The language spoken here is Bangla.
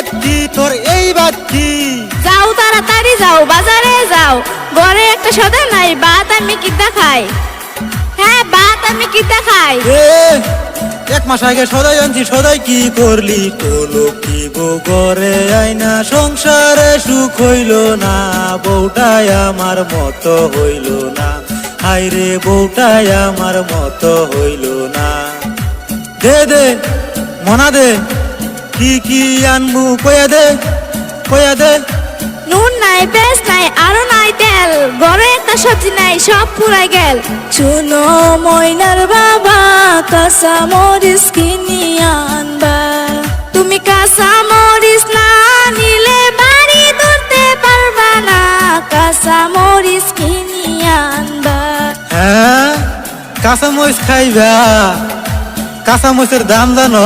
বাতি তোর এই বাতি। যাও তাড়াতাড়ি যাও, বাজারে যাও, ঘরে একটা সদা নাই, ভাত আমি কিতা খাই? হ্যাঁ, ভাত আমি কিতা খাই? এক মাস আগে সদাই আনছি, সদাই কি করলি? তোলো কি বউ ঘরে আইনা সংসারে সুখ হইল না, বউটাই আমার মতো হইল না, হাইরে বউটাই আমার মতো হইল না। দে দে মনা দে, কি কি আনবু কয়া দে, কয়া দে। নুন নাই, পেঁয়াজ নাই, আরো নাই তেল, ঘরে একটা সবজি নাই, সব পুরাই গেল। শুনো ময়নার বাবা, কাঁচা মরিচ কিনিয়া আনবা। তুমি কাঁচা মরিচ না নিলে বাড়ি ধরতে পারবা না, কাঁচা মরিচ কিনিয়া আনবা। হ্যাঁ, কাঁচামরিচ খাইবা? কাঁচামরিচের দাম জানো?